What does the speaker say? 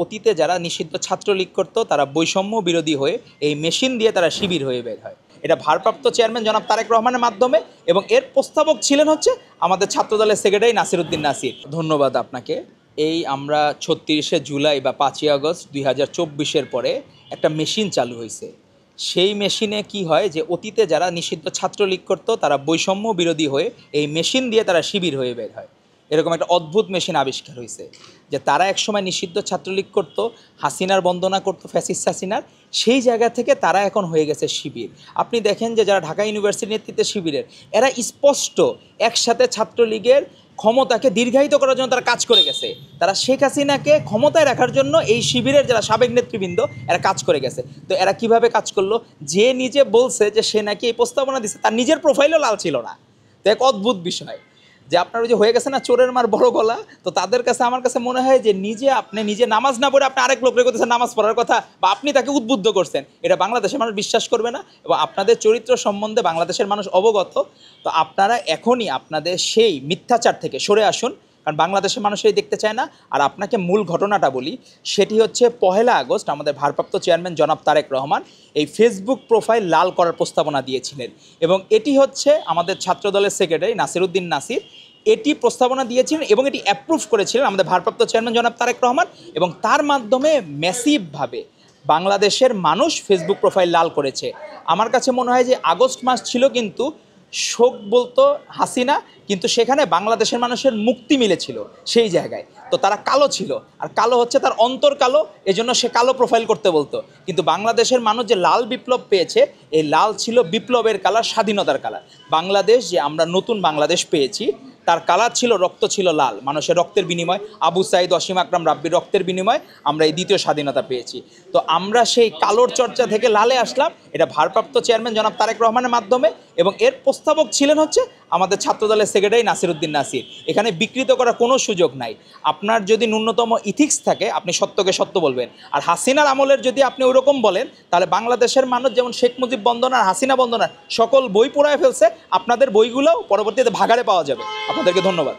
অতীতে যারা নিষিদ্ধ ছাত্রলীগ করতো তারা বৈষম্য বিরোধী হয়ে এই মেশিন দিয়ে তারা শিবির হয়ে বের হয়। এটা ভারপ্রাপ্ত চেয়ারম্যান জনাব তারেক রহমানের মাধ্যমে, এবং এর প্রস্তাবক ছিলেন হচ্ছে আমাদের ছাত্রদলের সেক্রেটারি নাসিরউদ্দিন নাসির। ধন্যবাদ আপনাকে। এই আমরা ৩৬শে জুলাই বা ৫ই আগস্ট ২০২৪-এর পরে একটা মেশিন চালু হয়েছে। সেই মেশিনে কি হয় যে অতীতে যারা নিষিদ্ধ ছাত্রলীগ করতো তারা বৈষম্য বিরোধী হয়ে এই মেশিন দিয়ে তারা শিবির হয়ে বের হয়। এরকম একটা অদ্ভুত মেশিন আবিষ্কার হয়েছে যে তারা একসময় নিষিদ্ধ ছাত্রলীগ করতো, হাসিনার বন্দনা করতো, ফ্যাসিস্ট হাসিনার, সেই জায়গা থেকে তারা এখন হয়ে গেছে শিবির। আপনি দেখেন যে যারা ঢাকা ইউনিভার্সিটির নেতৃত্বে শিবিরের, এরা স্পষ্ট একসাথে ছাত্রলীগের ক্ষমতাকে দীর্ঘায়িত করার জন্য তারা কাজ করে গেছে। তারা শেখ হাসিনাকে ক্ষমতায় রাখার জন্য এই শিবিরের যারা সাবেক নেতৃবৃন্দ এরা কাজ করে গেছে। তো এরা কিভাবে কাজ করলো? যে নিজে বলছে যে সে নাকি এই প্রস্তাবনা দিচ্ছে, তার নিজের প্রোফাইলও লাল ছিল না। তো এক অদ্ভুত বিষয় যে আপনার ওই যে হয়ে গেছে না চোরের মার বড় গলা, তো তাদের কাছে আমার কাছে মনে হয় যে আপনি নিজে নামাজ না পড়ে আপনি আরেক লোক করতেছেন নামাজ পড়ার কথা, বা আপনি তাকে উদ্বুদ্ধ করছেন, এটা বাংলাদেশের মানুষ বিশ্বাস করবে না, এবং আপনাদের চরিত্র সম্বন্ধে বাংলাদেশের মানুষ অবগত। তো আপনারা এখনই আপনাদের সেই মিথ্যাচার থেকে সরে আসুন, কারণ বাংলাদেশের মানুষ এই দেখতে চায় না। আর আপনাকে মূল ঘটনাটা বলি, সেটি হচ্ছে ১লা আগস্ট আমাদের ভারপ্রাপ্ত চেয়ারম্যান জনাব তারেক রহমান এই ফেসবুক প্রোফাইল লাল করার প্রস্তাবনা দিয়েছিলেন, এবং এটি হচ্ছে আমাদের ছাত্রদলের সেক্রেটারি নাসিরউদ্দিন নাসির এটি প্রস্তাবনা দিয়েছিলেন, এবং এটি অ্যাপ্রুভ করেছিলেন আমাদের ভারপ্রাপ্ত চেয়ারম্যান জনাব তারেক রহমান, এবং তার মাধ্যমে ম্যাসিভভাবে বাংলাদেশের মানুষ ফেসবুক প্রোফাইল লাল করেছে। আমার কাছে মনে হয় যে আগস্ট মাস ছিল কিন্তু শোক বলতো হাসিনা, কিন্তু সেখানে বাংলাদেশের মানুষের মুক্তি মিলেছিল সেই জায়গায়। তো তারা কালো ছিল, আর কালো হচ্ছে তার অন্তর কালো, এজন্য সে কালো প্রোফাইল করতে বলতো। কিন্তু বাংলাদেশের মানুষ যে লাল বিপ্লব পেয়েছে, এই লাল ছিল বিপ্লবের কালার, স্বাধীনতার কালার। বাংলাদেশ যে আমরা নতুন বাংলাদেশ পেয়েছি, তার কালার ছিল, রক্ত ছিল লাল, মানুষের রক্তের বিনিময়, আবু সাইদ, অসীম আকরাম রাব্বির রক্তের বিনিময় আমরা এই দ্বিতীয় স্বাধীনতা পেয়েছি। তো আমরা সেই কালোর চর্চা থেকে লালে আসলাম, এটা ভারপ্রাপ্ত চেয়ারম্যান জনাব তারেক রহমানের মাধ্যমে, এবং এর প্রস্তাবক ছিলেন হচ্ছে আমাদের ছাত্রদলের সেক্রেটারি নাসিরউদ্দিন নাসির। এখানে বিকৃত করার কোনো সুযোগ নাই। আপনার যদি ন্যূনতম ইথিক্স থাকে, আপনি সত্যকে সত্য বলবেন। আর হাসিনার আমলের যদি আপনি ওরকম বলেন, তাহলে বাংলাদেশের মানুষ যেমন শেখ মুজিব বন্দনার, হাসিনা বন্দনার সকল বই পোড়ায় ফেলছে, আপনাদের বইগুলোও পরবর্তীতে ভাগাড়ে পাওয়া যাবে। আপনাদেরকে ধন্যবাদ।